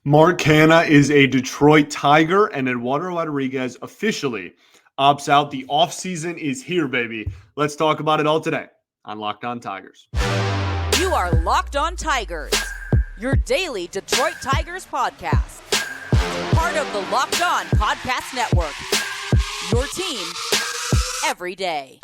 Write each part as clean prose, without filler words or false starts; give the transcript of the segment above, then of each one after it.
Mark Canha is a Detroit Tiger, and Eduardo Rodriguez officially opts out. The offseason is here, baby. Let's talk about it all today on Locked On Tigers. You are Locked On Tigers, your daily Detroit Tigers podcast. Part of the Locked On Podcast Network, your team every day.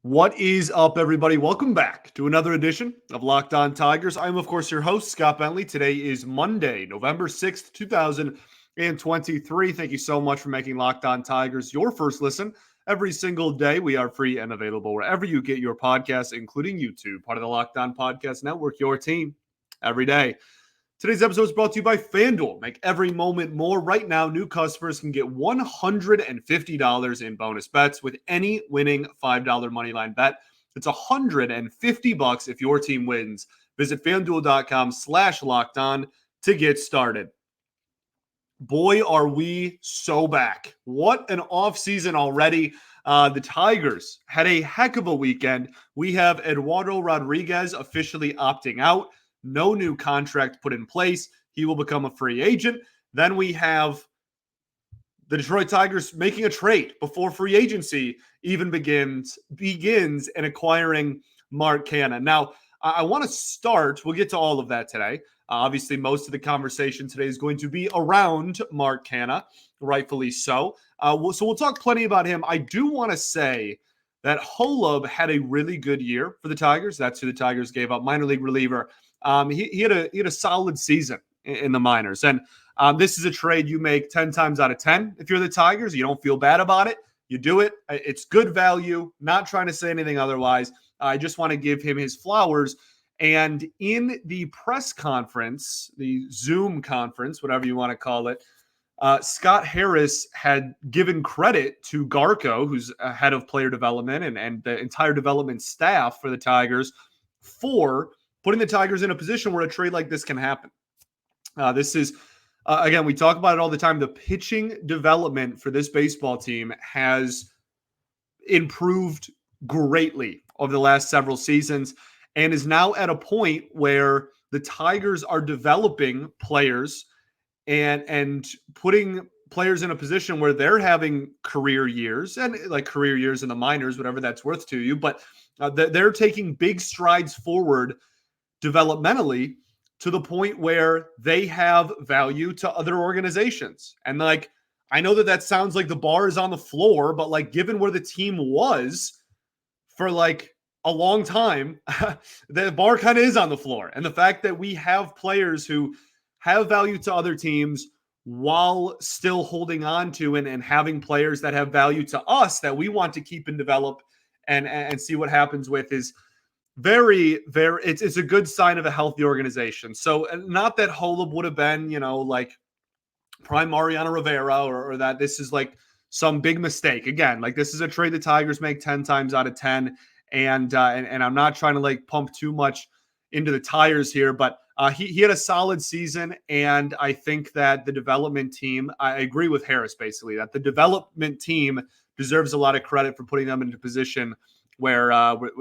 What is up, everybody? Welcome back to another edition of Locked On Tigers. I'm, of course, your host, Scott Bentley. Today is Monday, November 6th, 2023. Thank you so much for making Locked On Tigers your first listen every single day. We are free and available wherever you get your podcasts, including YouTube, part of the Locked On Podcast Network, your team every day. Today's episode is brought to you by FanDuel. Make every moment more. Right now, new customers can get $150 in bonus bets with any winning $5 moneyline bet. It's $150 if your team wins. Visit FanDuel.com/LockedOn to get started. Boy, are we so back. What an offseason already. The Tigers had a heck of a weekend. We have Eduardo Rodriguez officially opting out. No new contract put in place. He will become a free agent. Then we have the Detroit Tigers making a trade before free agency even begins and acquiring Mark Canha. Now, I want to start. We'll get to all of that today. Obviously, most of the conversation today is going to be around Mark Canha, rightfully so. So we'll talk plenty about him. I do want to say that Holub had a really good year for the Tigers. That's who the Tigers gave up, minor league reliever. He had a solid season in the minors. And this is a trade you make 10 times out of 10. If you're the Tigers, you don't feel bad about it. You do it. It's good value. Not trying to say anything otherwise. I just want to give him his flowers. And in the press conference, the Zoom conference, whatever you want to call it, Scott Harris had given credit to Garco, who's head of player development and the entire development staff for the Tigers, for putting the Tigers in a position where a trade like this can happen. This is, again, we talk about it all the time. The pitching development for this baseball team has improved greatly over the last several seasons and is now at a point where the Tigers are developing players and putting players in a position where they're having career years and like career years in the minors, whatever that's worth to you. But they're taking big strides forward developmentally to the point where they have value to other organizations. And like, I know that sounds like the bar is on the floor, but like given where the team was for like a long time, the bar kind of is on the floor. And the fact that we have players who have value to other teams while still holding on to and having players that have value to us that we want to keep and develop and see what happens with is very, very, it's a good sign of a healthy organization. So not that Holub would have been, like prime Mariano Rivera or that this is like some big mistake. Again, like this is a trade the Tigers make 10 times out of 10. And I'm not trying to like pump too much into the tires here, but he had a solid season. And I think that the development team, I agree with Harris basically, that the development team deserves a lot of credit for putting them into position where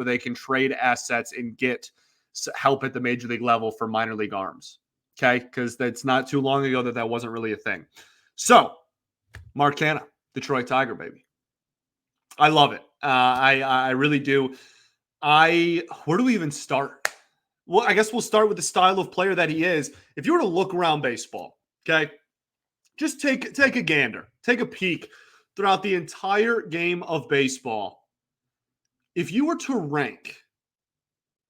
they can trade assets and get help at the major league level for minor league arms. Okay, because that's not too long ago that wasn't really a thing. So, Mark Canha, Detroit Tiger, baby. I love it. I really do. Where do we even start? Well, I guess we'll start with the style of player that he is. If you were to look around baseball, okay, just take a gander, take a peek throughout the entire game of baseball. If you were to rank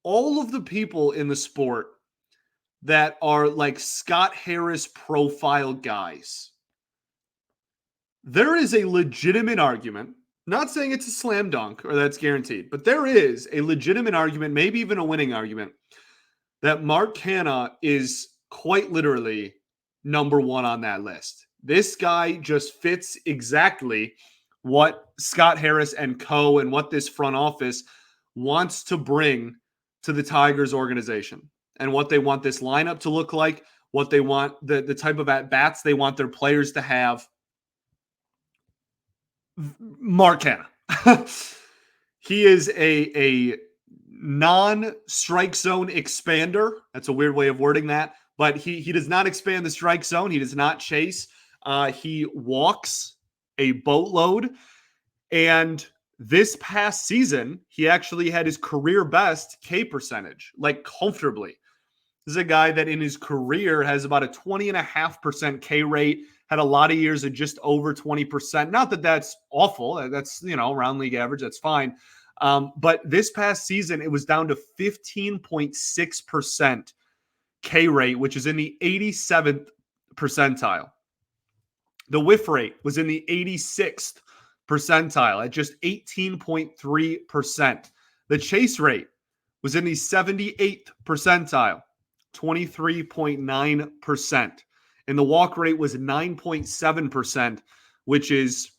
all of the people in the sport that are like Scott Harris profile guys, there is a legitimate argument, not saying it's a slam dunk or that's guaranteed, but there is a legitimate argument, maybe even a winning argument, that Mark Canha is quite literally number one on that list. This guy just fits exactly what Scott Harris and co. and what this front office wants to bring to the Tigers organization and what they want this lineup to look like, what they want, the type of at-bats they want their players to have. Mark Canha. He is a non-strike zone expander. That's a weird way of wording that. But he does not expand the strike zone. He does not chase. He walks a boatload. And this past season, he actually had his career best K percentage, like comfortably. This is a guy that in his career has about a 20.5% K rate, had a lot of years of just over 20%. Not that that's awful. That's, around league average. That's fine. But this past season, it was down to 15.6% K rate, which is in the 87th percentile. The whiff rate was in the 86th percentile at just 18.3%. The chase rate was in the 78th percentile, 23.9%. And the walk rate was 9.7%, which is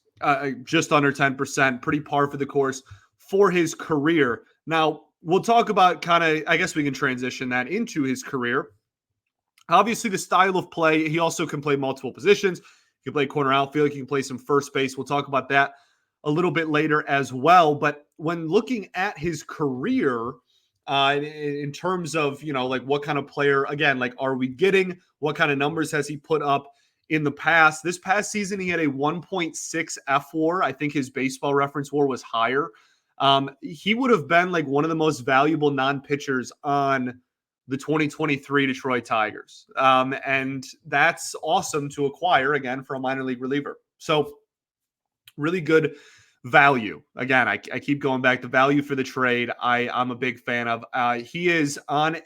just under 10%, pretty par for the course for his career. Now, we'll talk about I guess we can transition that into his career. Obviously, the style of play, he also can play multiple positions. He can play corner outfield. He can play some first base. We'll talk about that a little bit later as well. But when looking at his career, in terms of, what kind of player, again, are we getting? What kind of numbers has he put up in the past? This past season, he had a 1.6 F-WAR. I think his baseball reference WAR was higher. He would have been one of the most valuable non-pitchers on the 2023 Detroit Tigers. And that's awesome to acquire, again, for a minor league reliever. So really good value. Again, I keep going back to value for the trade. I'm a big fan of. He is on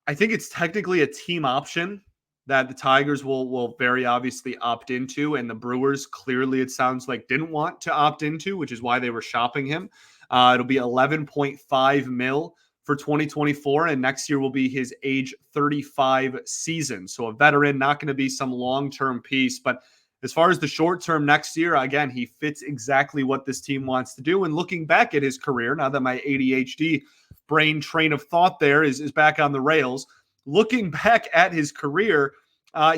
I think it's technically a team option that the Tigers will very obviously opt into, and the Brewers clearly, it sounds like, didn't want to opt into, which is why they were shopping him. It'll be $11.5 million for 2024, and next year will be his age 35 season. So a veteran, not going to be some long-term piece, but as far as the short term next year, again, he fits exactly what this team wants to do. And looking back at his career, now that my ADHD brain train of thought there is back on the rails, looking back at his career,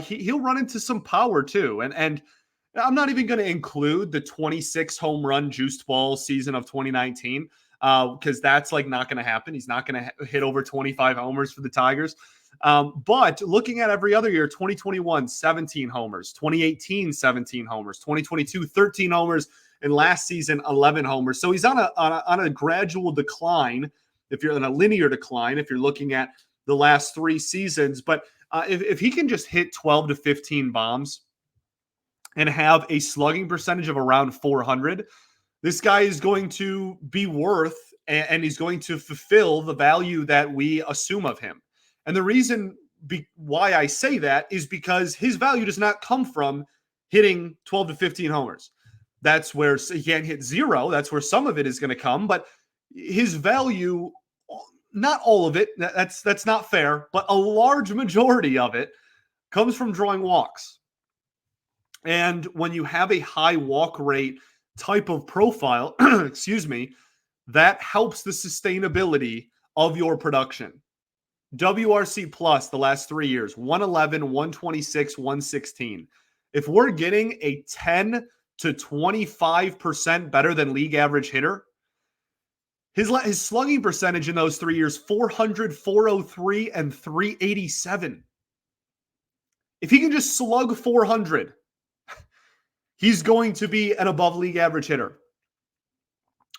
he'll run into some power too. And I'm not even going to include the 26 home run juiced ball season of 2019 because that's not going to happen. He's not going to hit over 25 homers for the Tigers. But looking at every other year, 2021, 17 homers, 2018, 17 homers, 2022, 13 homers, and last season, 11 homers. So he's on a gradual decline, if you're on a linear decline, if you're looking at the last 3 seasons. But if he can just hit 12 to 15 bombs and have a slugging percentage of around 400, this guy is going to be worth, and he's going to fulfill the value that we assume of him. And the reason why I say that is because his value does not come from hitting 12 to 15 homers. That's where he can't hit 0. That's where some of it is going to come. But his value, not all of it, that's not fair, but a large majority of it comes from drawing walks. And when you have a high walk rate type of profile, excuse me, that helps the sustainability of your production. WRC plus the last 3 years, 111, 126, 116. If we're getting a 10 to 25% better than league average hitter, his slugging percentage in those 3 years, 400, 403, and 387. If he can just slug 400, he's going to be an above league average hitter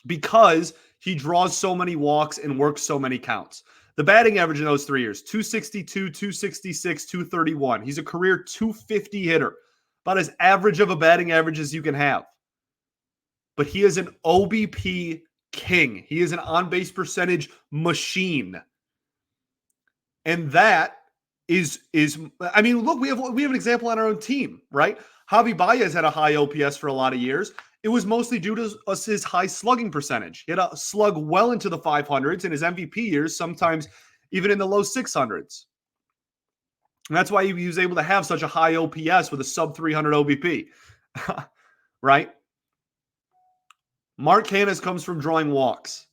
because he draws so many walks and works so many counts. The batting average in those 3 years, 262, 266, 231. He's a career 250 hitter, about as average of a batting average as you can have. But he is an OBP king. He is an on-base percentage machine. And that is I mean, look, we have an example on our own team, right? Javi Baez had a high OPS for a lot of years. It was mostly due to his high slugging percentage. He had a slug well into the 500s in his MVP years, sometimes even in the low 600s. And that's why he was able to have such a high OPS with a sub 300 OBP, right? Mark Canha comes from drawing walks.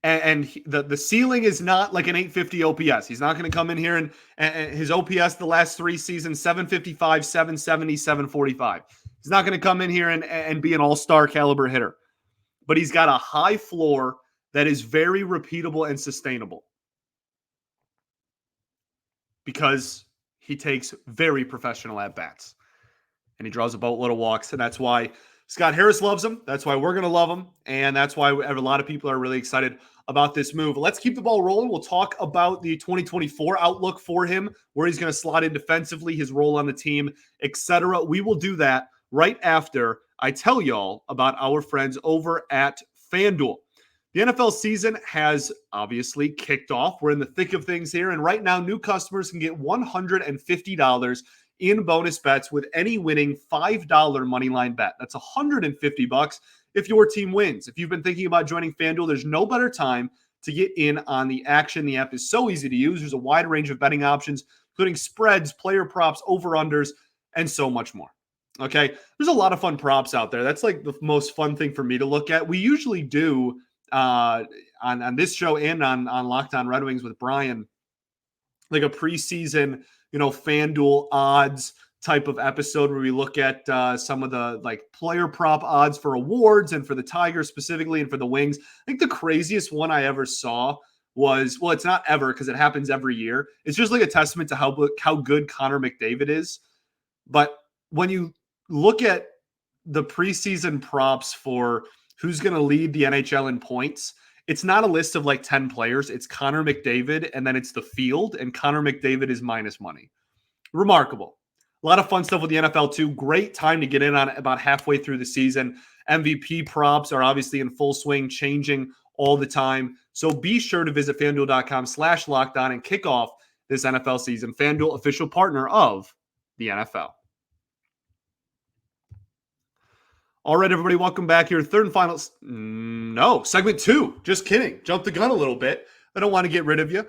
And the ceiling is not like an 850 OPS. He's not going to come in here and his OPS the last 3 seasons, 755, 770, 745. He's not going to come in here and be an all-star caliber hitter, but he's got a high floor that is very repeatable and sustainable because he takes very professional at-bats and he draws a boatload of walks, and that's why Scott Harris loves him. That's why we're going to love him, and that's why a lot of people are really excited about this move. Let's keep the ball rolling. We'll talk about the 2024 outlook for him, where he's going to slot in defensively, his role on the team, etc. We will do that right after I tell y'all about our friends over at FanDuel. The NFL season has obviously kicked off. We're in the thick of things here, and right now, new customers can get $150 in bonus bets with any winning $5 moneyline bet. That's $150 if your team wins. If you've been thinking about joining FanDuel, there's no better time to get in on the action. The app is so easy to use. There's a wide range of betting options, including spreads, player props, over-unders, and so much more. Okay, there's a lot of fun props out there. That's like the most fun thing for me to look at. We usually do on this show and on Locked On Red Wings with Brian, like a preseason, FanDuel odds type of episode where we look at some of the like player prop odds for awards and for the Tigers specifically and for the Wings. I think the craziest one I ever saw was, well, it's not ever because it happens every year. It's just like a testament to how good Connor McDavid is. But when you look at the preseason props for who's going to lead the NHL in points, it's not a list of like 10 players. It's Connor McDavid, and then it's the field, and Connor McDavid is minus money. Remarkable. A lot of fun stuff with the NFL too. Great time to get in on it about halfway through the season. MVP props are obviously in full swing, changing all the time. So be sure to visit FanDuel.com/lockedon and kick off this NFL season. FanDuel, official partner of the NFL. All right, everybody, welcome back here. Third and final. No, segment 2. Just kidding. Jumped the gun a little bit. I don't want to get rid of you.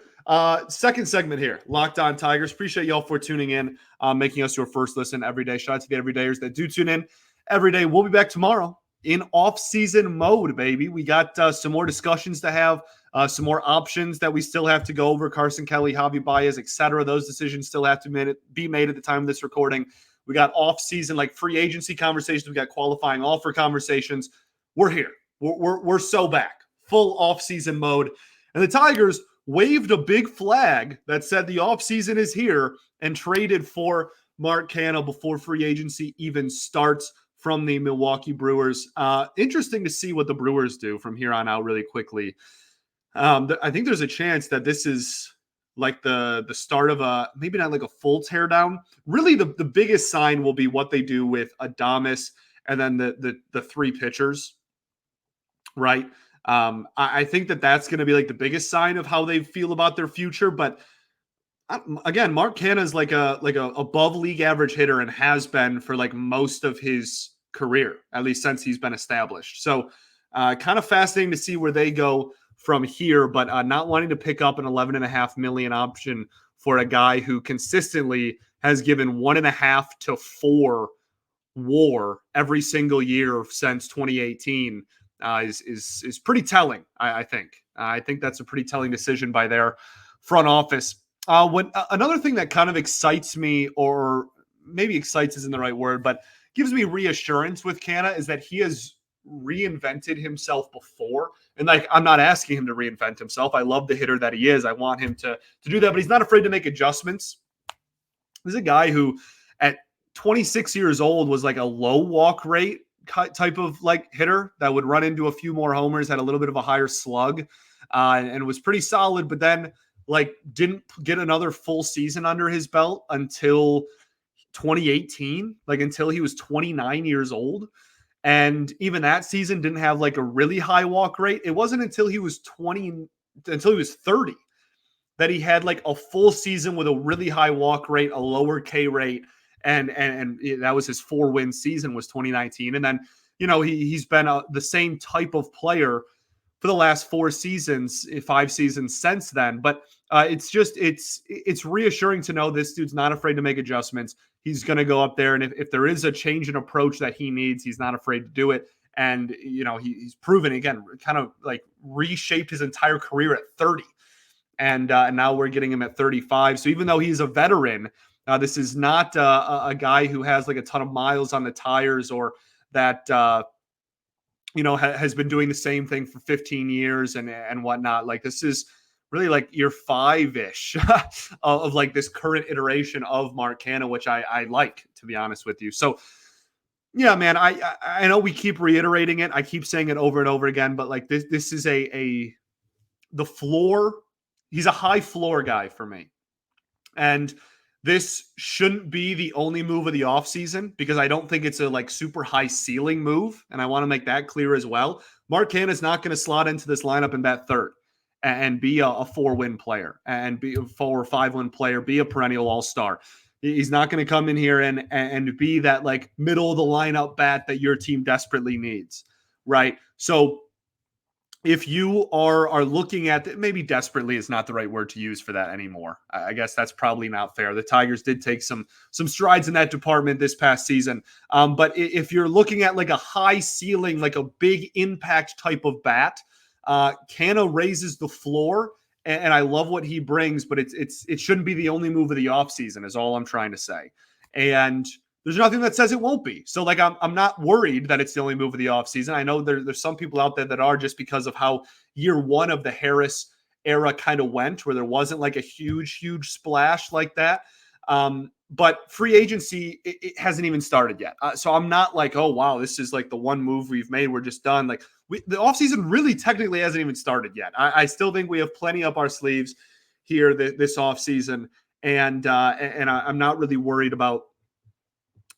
Second segment here, Locked On Tigers. Appreciate y'all for tuning in, making us your first listen every day. Shout out to the everydayers that do tune in every day. We'll be back tomorrow in off-season mode, baby. We got some more discussions to have, some more options that we still have to go over. Carson Kelly, Javi Baez, etc. Those decisions still have to be made at the time of this recording. We got off-season, like free agency conversations. We got qualifying offer conversations. We're here. We're so back. Full off-season mode. And the Tigers waved a big flag that said the offseason is here and traded for Mark Canha before free agency even starts from the Milwaukee Brewers. Interesting to see what the Brewers do from here on out really quickly. I think there's a chance that this is like the start of maybe not like a full teardown. Really, the biggest sign will be what they do with Adames and then the three pitchers, right? I think that's going to be like the biggest sign of how they feel about their future. But again, Mark Canha is like a above league average hitter and has been for like most of his career, at least since he's been established. So kind of fascinating to see where they go from here, but not wanting to pick up an $11.5 million option for a guy who consistently has given 1.5 to 4 WAR every single year since 2018 is pretty telling. I think. I think that's a pretty telling decision by their front office. Another thing that kind of excites me, or maybe excites isn't the right word, but gives me reassurance with Canha is that he has reinvented himself before. And like, I'm not asking him to reinvent himself. I love the hitter that he is. I want him to do that, but he's not afraid to make adjustments. This is a guy who at 26 years old was like a low walk rate type of like hitter that would run into a few more homers, had a little bit of a higher slug, and was pretty solid, but then like didn't get another full season under his belt until 2018, like until he was 29 years old. And even that season didn't have like a really high walk rate. It wasn't until he was 30 that he had like a full season with a really high walk rate, a lower K rate. And that was his 4-win season was 2019. And then, he's been the same type of player for the last 4 seasons, 5 seasons since then. But it's reassuring to know this dude's not afraid to make adjustments. He's going to go up there, and if there is a change in approach that he needs, he's not afraid to do it. And, he's proven, again, kind of like reshaped his entire career at 30. And now we're getting him at 35. So even though he's a veteran, This is not a guy who has like a ton of miles on the tires or that has been doing the same thing for 15 years and whatnot. Like this is really like year 5-ish of like this current iteration of Mark Canha, which I like, to be honest with you. So yeah, man, I know we keep reiterating it. I keep saying it over and over again, but like this is the floor. He's a high floor guy for me. And this shouldn't be the only move of the offseason because I don't think it's a like super high ceiling move. And I want to make that clear as well. Mark Canha is not going to slot into this lineup and bat third and be a 4-win player and be a 4 or 5-win player, be a perennial all-star. He's not going to come in here and be that like middle of the lineup bat that your team desperately needs, right? So if you are looking at maybe desperately is not the right word to use for that anymore. I guess that's probably not fair. The Tigers did take some strides in that department this past season. But if you're looking at like a high ceiling, like a big impact type of bat, Canha raises the floor, and I love what he brings, but it shouldn't be the only move of the offseason is all I'm trying to say. And there's nothing that says it won't be. So like I'm not worried that it's the only move of the offseason. I know there's some people out there that are just because of how year 1 of the Harris era kind of went, where there wasn't like a huge splash like that. But free agency, it hasn't even started yet. So I'm not like, oh, wow, this is like the one move we've made. We're just done. Like the offseason really technically hasn't even started yet. I still think we have plenty up our sleeves here this offseason. And I'm not really worried about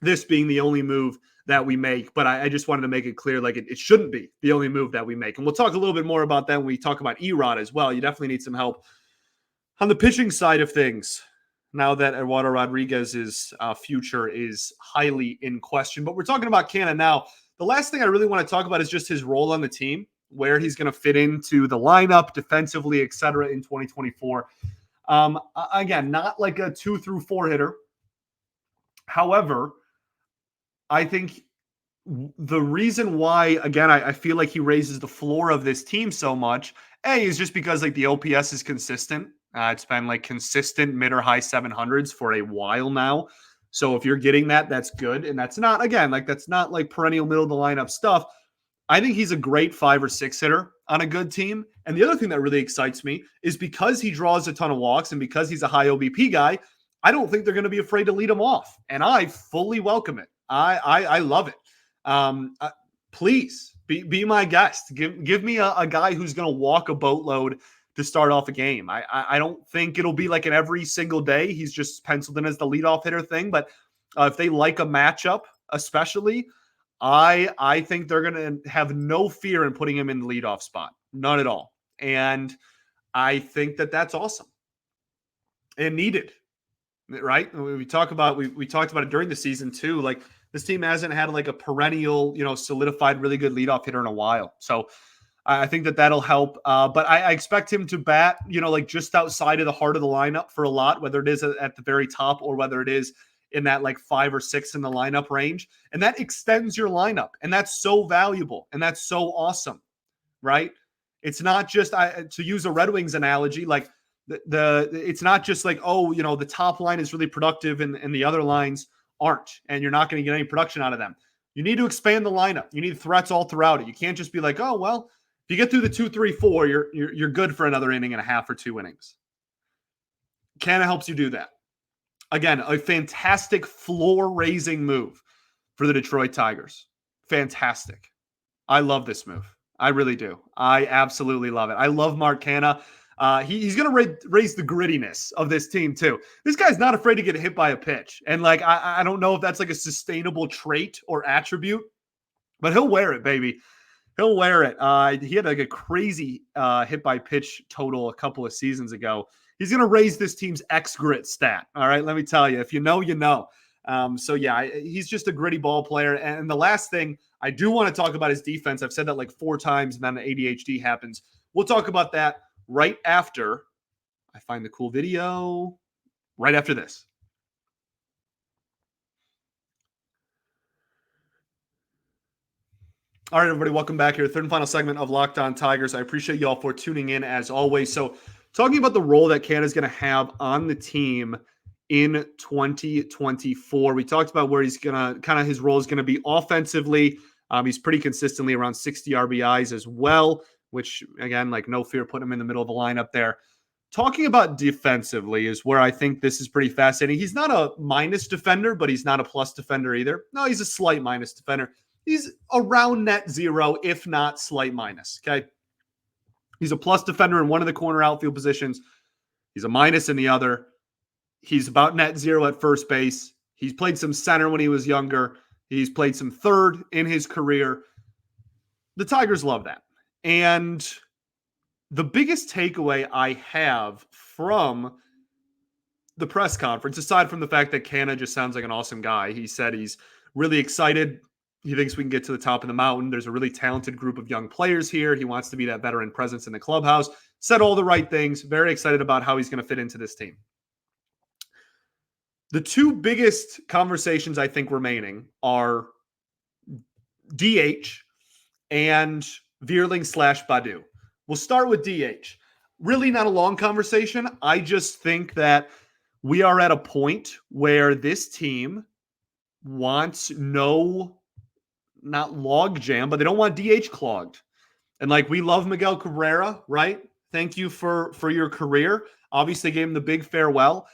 this being the only move that we make, but I just wanted to make it clear, like it shouldn't be the only move that we make. And we'll talk a little bit more about that when we talk about Erod as well. You definitely need some help on the pitching side of things now that Eduardo Rodriguez's future is highly in question. But we're talking about Canha now. The last thing I really want to talk about is just his role on the team, where he's going to fit into the lineup defensively, et cetera, in 2024. Again, not like a 2 through 4 hitter. However, I think the reason why, again, I feel like he raises the floor of this team so much, is just because like the OPS is consistent. It's been like consistent mid or high 700s for a while now. So if you're getting that, that's good. And that's not, again, like that's not like perennial middle of the lineup stuff. I think he's a great 5 or 6 hitter on a good team. And the other thing that really excites me is because he draws a ton of walks and because he's a high OBP guy, I don't think they're going to be afraid to lead him off. And I fully welcome it. I love it. Please be my guest. Give me a guy who's going to walk a boatload to start off a game. I don't think it'll be like an every single day. He's just penciled in as the leadoff hitter thing. But if they like a matchup, especially, I think they're going to have no fear in putting him in the leadoff spot. None at all. And I think that's awesome and needed. Right? We talked about it during the season too. Like this team hasn't had like a perennial, solidified, really good leadoff hitter in a while. So I think that'll help. But I expect him to bat, like just outside of the heart of the lineup for a lot, whether it is at the very top or whether it is in that like 5 or 6 in the lineup range. And that extends your lineup. And that's so valuable. And that's so awesome. Right? It's not just, to use a Red Wings analogy, like it's not just like, the top line is really productive and the other lines aren't, and you're not going to get any production out of them. You need to expand the lineup. You need threats all throughout it. You can't just be like, oh, well, if you get through the 2, 3, 4, you're good for another inning and a half or 2 innings. Canha helps you do that. Again, a fantastic floor-raising move for the Detroit Tigers. Fantastic. I love this move. I really do. I absolutely love it. I love Mark Canha. He's going to raise the grittiness of this team too. This guy's not afraid to get hit by a pitch. And like, I don't know if that's like a sustainable trait or attribute, but he'll wear it, baby. He'll wear it. He had like a crazy hit by pitch total a couple of seasons ago. He's going to raise this team's X-grit stat. All right, let me tell you. If you know, you know. So yeah, he's just a gritty ball player. And the last thing I do want to talk about is defense. I've said that like 4 times and then the ADHD happens. We'll talk about that right after I find the cool video, right after this. All right, everybody, welcome back here. Third and final segment of Locked On Tigers. I appreciate you all for tuning in as always. So talking about the role that Canha is going to have on the team in 2024. We talked about where he's going to kind of his role is going to be offensively. He's pretty consistently around 60 RBIs as well, which again, like no fear putting him in the middle of the lineup there. Talking about defensively is where I think this is pretty fascinating. He's not a minus defender, but he's not a plus defender either. No, he's a slight minus defender. He's around net zero, if not slight minus. Okay. He's a plus defender in one of the corner outfield positions. He's a minus in the other. He's about net zero at first base. He's played some center when he was younger. He's played some third in his career. The Tigers love that. And the biggest takeaway I have from the press conference, aside from the fact that Canha just sounds like an awesome guy, he said he's really excited. He thinks we can get to the top of the mountain. There's a really talented group of young players here. He wants to be that veteran presence in the clubhouse. Said all the right things. Very excited about how he's going to fit into this team. The two biggest conversations I think remaining are DH and Vierling / Badu. We'll start with DH. Really not a long conversation. I just think that we are at a point where this team wants not log jam, but they don't want DH clogged. And like, we love Miguel Cabrera, right? Thank you for your career. Obviously gave him the big farewell.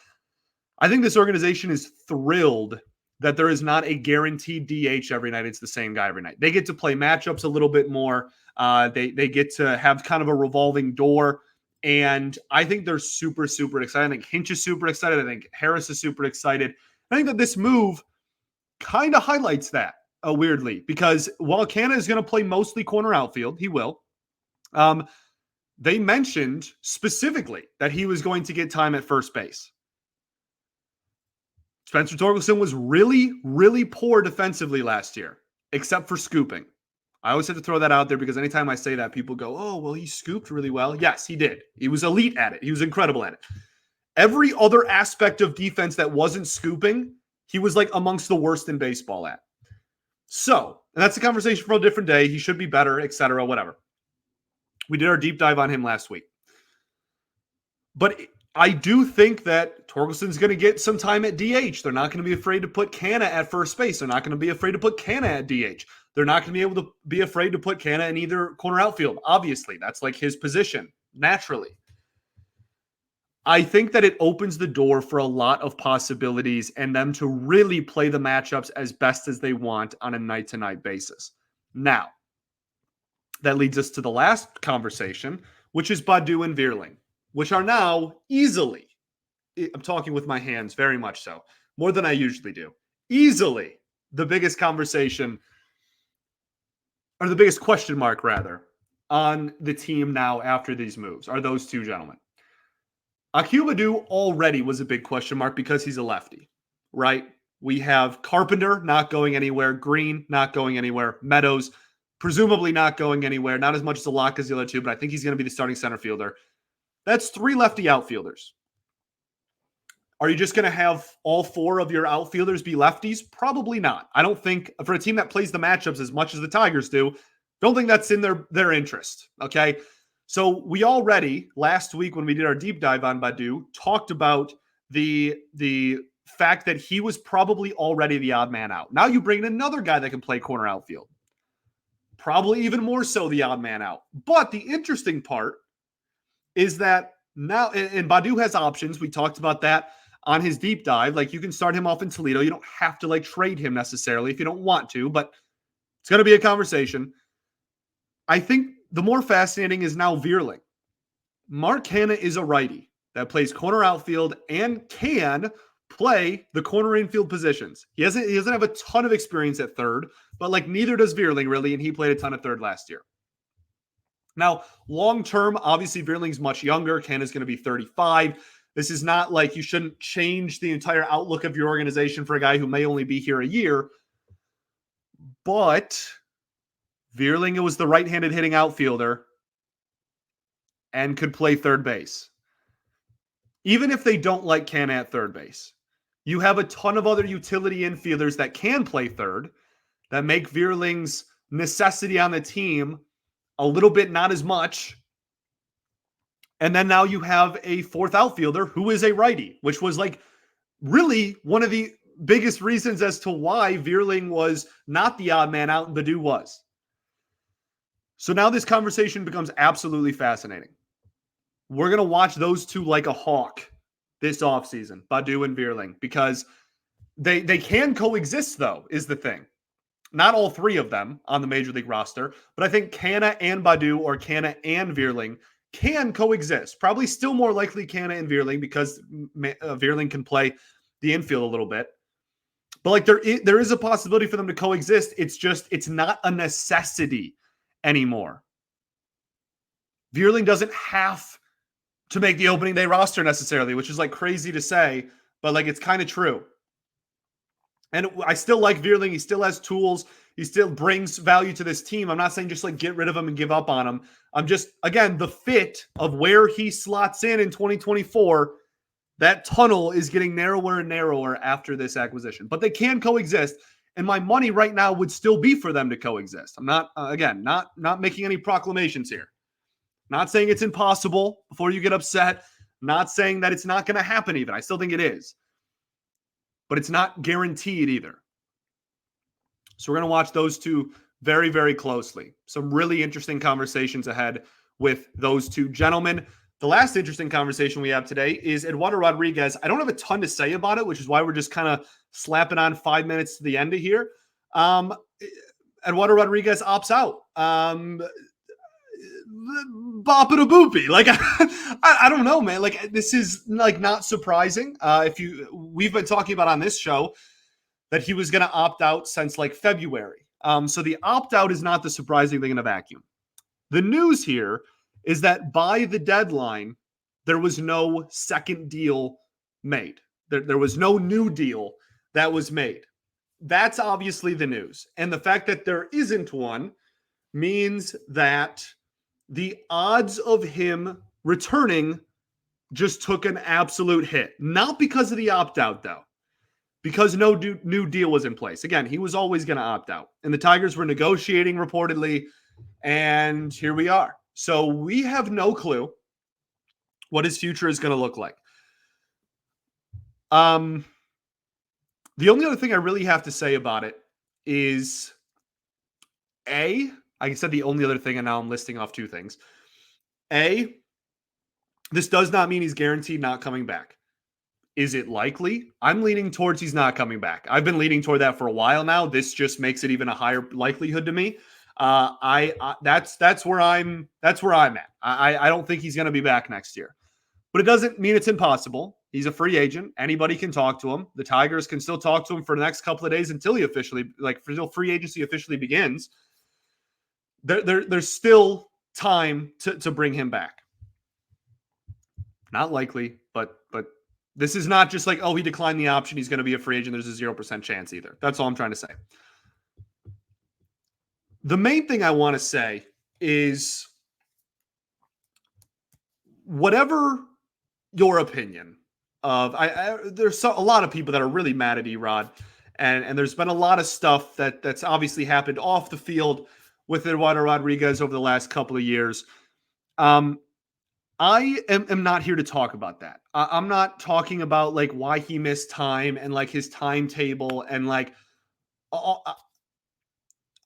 I think this organization is thrilled that there is not a guaranteed DH every night. It's the same guy every night. They get to play matchups a little bit more. They get to have kind of a revolving door. And I think they're super, super excited. I think Hinch is super excited. I think Harris is super excited. I think that this move kind of highlights that weirdly, because while Canha is going to play mostly corner outfield, he will. They mentioned specifically that he was going to get time at first base. Spencer Torkelson was really, really poor defensively last year, except for scooping. I always have to throw that out there because anytime I say that, people go, oh, well, he scooped really well. Yes, he did. He was elite at it. He was incredible at it. Every other aspect of defense that wasn't scooping, he was like amongst the worst in baseball at. So, and that's a conversation for a different day. He should be better, etc., whatever. We did our deep dive on him last week. But I do think that Torkelson's going to get some time at DH. They're not going to be afraid to put Canha at first base. They're not going to be afraid to put Canha at DH. They're not going to be able to be afraid to put Canha in either corner outfield. Obviously, that's like his position, naturally. I think that it opens the door for a lot of possibilities and them to really play the matchups as best as they want on a night-to-night basis. Now, that leads us to the last conversation, which is Badu and Vierling, which are now easily, I'm talking with my hands very much so, more than I usually do, easily the biggest conversation, or the biggest question mark, rather, on the team now after these moves are those two gentlemen. Akil Badu already was a big question mark because he's a lefty, right? We have Carpenter not going anywhere, Green not going anywhere, Meadows presumably not going anywhere, not as much as a lock as the other two, but I think he's going to be the starting center fielder. That's three lefty outfielders. Are you just going to have all four of your outfielders be lefties? Probably not. I don't think, for a team that plays the matchups as much as the Tigers do, don't think that's in their interest, okay? So we already, last week when we did our deep dive on Badu, talked about the fact that he was probably already the odd man out. Now you bring in another guy that can play corner outfield. Probably even more so the odd man out. But the interesting part is that now, and Badu has options. We talked about that on his deep dive. Like, you can start him off in Toledo. You don't have to like trade him necessarily if you don't want to, but it's going to be a conversation. I think the more fascinating is now Vierling. Mark Canha is a righty that plays corner outfield and can play the corner infield positions. He doesn't have a ton of experience at third, but like neither does Vierling really, and he played a ton of third last year. Now, long-term, obviously Vierling's much younger. Canha's going to be 35. This is not like you shouldn't change the entire outlook of your organization for a guy who may only be here a year. But Vierling was the right-handed hitting outfielder and could play third base. Even if they don't like Canha at third base, you have a ton of other utility infielders that can play third that make Vierling's necessity on the team a little bit not as much. And then now you have a fourth outfielder who is a righty, which was like really one of the biggest reasons as to why Vierling was not the odd man out and Baду was. So now this conversation becomes absolutely fascinating. We're going to watch those two like a hawk this offseason, Badu and Vierling, because they can coexist, though, is the thing. Not all three of them on the Major League roster, but I think Canha and Badu or Canha and Vierling can coexist. Probably still more likely Canha and Vierling because Vierling can play the infield a little bit. But like there is a possibility for them to coexist. It's not a necessity anymore. Vierling doesn't have to make the opening day roster necessarily, which is like crazy to say, but like it's kind of true. And I still like Vierling. He still has tools. He still brings value to this team. I'm not saying just like get rid of him and give up on him. I'm just, again, the fit of where he slots in 2024, that tunnel is getting narrower and narrower after this acquisition. But they can coexist. And my money right now would still be for them to coexist. I'm not, again, not making any proclamations here. Not saying it's impossible before you get upset. Not saying that it's not going to happen even. I still think it is. But it's not guaranteed either. So we're going to watch those two very, very closely. Some really interesting conversations ahead with those two gentlemen. The last interesting conversation we have today is Eduardo Rodriguez. I don't have a ton to say about it, which is why we're just kind of slapping on 5 minutes to the end of here. Eduardo Rodriguez opts out. Bop it a boopy. Like, I don't know, man. Like, this is like not surprising. We've been talking about on this show that he was going to opt out since like February. So the opt out is not the surprising thing in a vacuum. The news here is that by the deadline, there was no second deal made. There was no new deal that was made. That's obviously the news. And the fact that there isn't one means that the odds of him returning just took an absolute hit. Not because of the opt-out, though. Because no new deal was in place. Again, he was always going to opt out. And the Tigers were negotiating reportedly. And here we are. So we have no clue what his future is going to look like. The only other thing I really have to say about it is, I said the only other thing, and now I'm listing off two things. This does not mean he's guaranteed not coming back. Is it likely? I'm leaning towards he's not coming back. I've been leaning toward that for a while now. This just makes it even a higher likelihood to me. That's where I'm at. I don't think he's going to be back next year, but it doesn't mean it's impossible. He's a free agent. Anybody can talk to him. The Tigers can still talk to him for the next couple of days until he until free agency officially begins. There's still time to bring him back. Not likely, but this is not just like, oh, he declined the option, he's going to be a free agent. There's a 0% chance either. That's all I'm trying to say. The main thing I want to say is, whatever your opinion of, there's a lot of people that are really mad at Erod, and there's been a lot of stuff that's obviously happened off the field with Eduardo Rodriguez over the last couple of years. I am not here to talk about that. I'm not talking about like why he missed time and like his timetable and like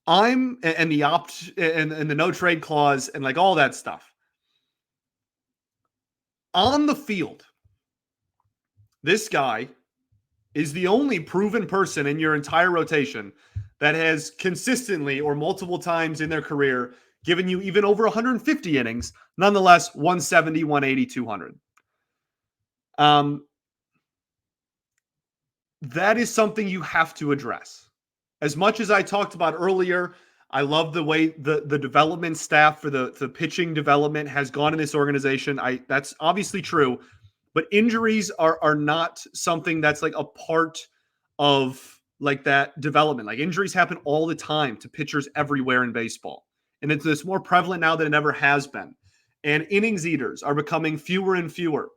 and the no trade clause and like all that stuff. On the field, this guy is the only proven person in your entire rotation that has consistently or multiple times in their career given you even over 150 innings, nonetheless 170, 180, 200. That is something you have to address. As much as I talked about earlier, I love the way the development staff for the pitching development has gone in this organization. That's obviously true, but injuries are not something that's like a part of like that development. Like, injuries happen all the time to pitchers everywhere in baseball. And it's more prevalent now than it ever has been. And innings eaters are becoming fewer and fewer.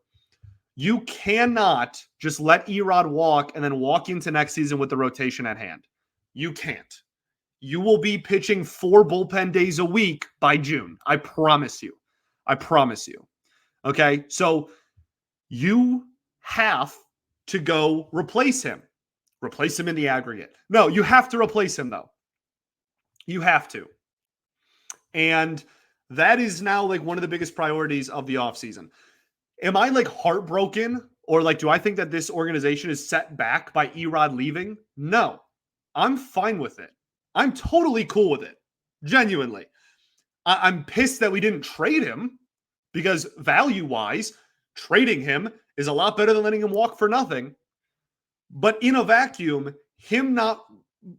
You cannot just let Erod walk and then walk into next season with the rotation at hand. You can't. You will be pitching 4 bullpen days a week by June. I promise you. I promise you. Okay? So you have to go replace him. Replace him in the aggregate. No, you have to replace him, though. You have to. And that is now like one of the biggest priorities of the offseason. Am I like heartbroken, or like do I think that this organization is set back by Erod leaving? No. I'm fine with it. I'm totally cool with it. Genuinely. I'm pissed that we didn't trade him, because value-wise, trading him is a lot better than letting him walk for nothing. But in a vacuum, him not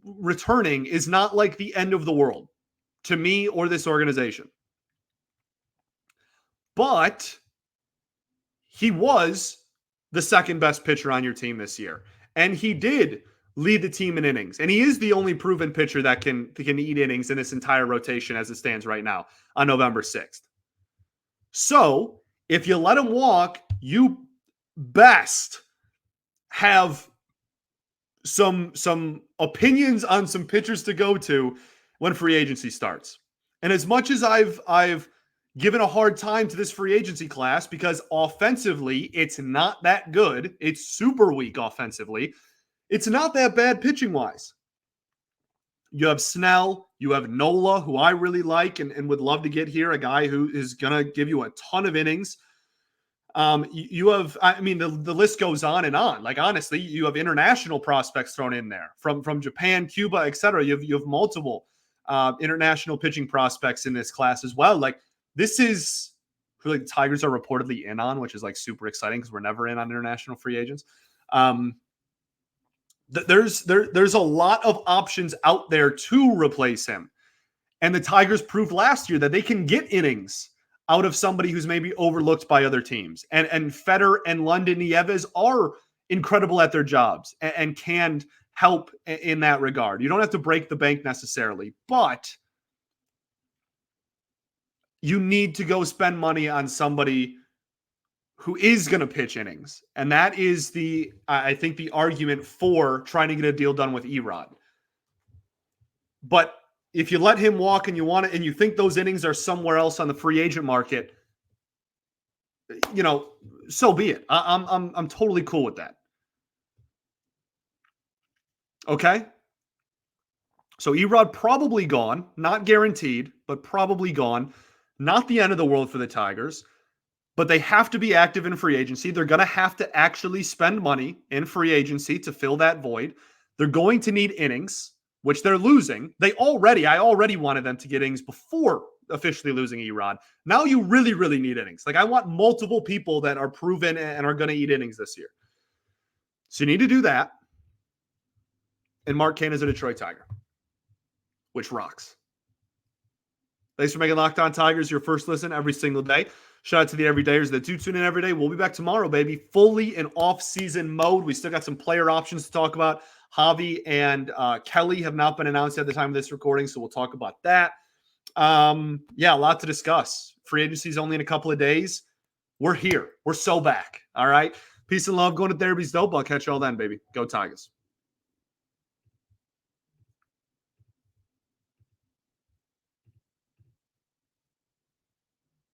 returning is not like the end of the world to me or this organization. But he was the second best pitcher on your team this year. And he did lead the team in innings. And he is the only proven pitcher that can eat innings in this entire rotation as it stands right now on November 6th. So if you let him walk, you best have some opinions on some pitchers to go to when free agency starts. And as much as I've given a hard time to this free agency class because offensively it's not that good, it's super weak offensively, it's not that bad pitching wise. You have Snell, you have Nola, who I really like and would love to get here, a guy who is going to give you a ton of innings. You have, I mean, the list goes on and on. Like, honestly, you have international prospects thrown in there from Japan, Cuba, etc. You have multiple international pitching prospects in this class as well. Like, this is who like the Tigers are reportedly in on, which is like super exciting because we're never in on international free agents. There's a lot of options out there to replace him. And the Tigers proved last year that they can get innings out of somebody who's maybe overlooked by other teams. And Feder and London Nieves are incredible at their jobs and can help in that regard. You don't have to break the bank necessarily, but you need to go spend money on somebody who is going to pitch innings. And that is I think the argument for trying to get a deal done with Erod. But if you let him walk and you want it, and you think those innings are somewhere else on the free agent market, you know, so be it. I'm totally cool with that. Okay? So Erod probably gone, not guaranteed, but probably gone. Not the end of the world for the Tigers, but they have to be active in free agency. They're going to have to actually spend money in free agency to fill that void. They're going to need innings, which they're losing. I already wanted them to get innings before officially losing Erod. Now you really, really need innings. Like, I want multiple people that are proven and are going to eat innings this year. So you need to do that. And Mark Canha is a Detroit Tiger, which rocks. Thanks for making Locked On Tigers your first listen every single day. Shout out to the everydayers that do tune in every day. We'll be back tomorrow, baby. Fully in off-season mode. We still got some player options to talk about. Javi and Kelly have not been announced at the time of this recording, so we'll talk about that. A lot to discuss. Free agency is only in a couple of days. We're here. We're so back. All right. Peace and love. Going to therapy's dope. I'll catch you all then, baby. Go Tigers.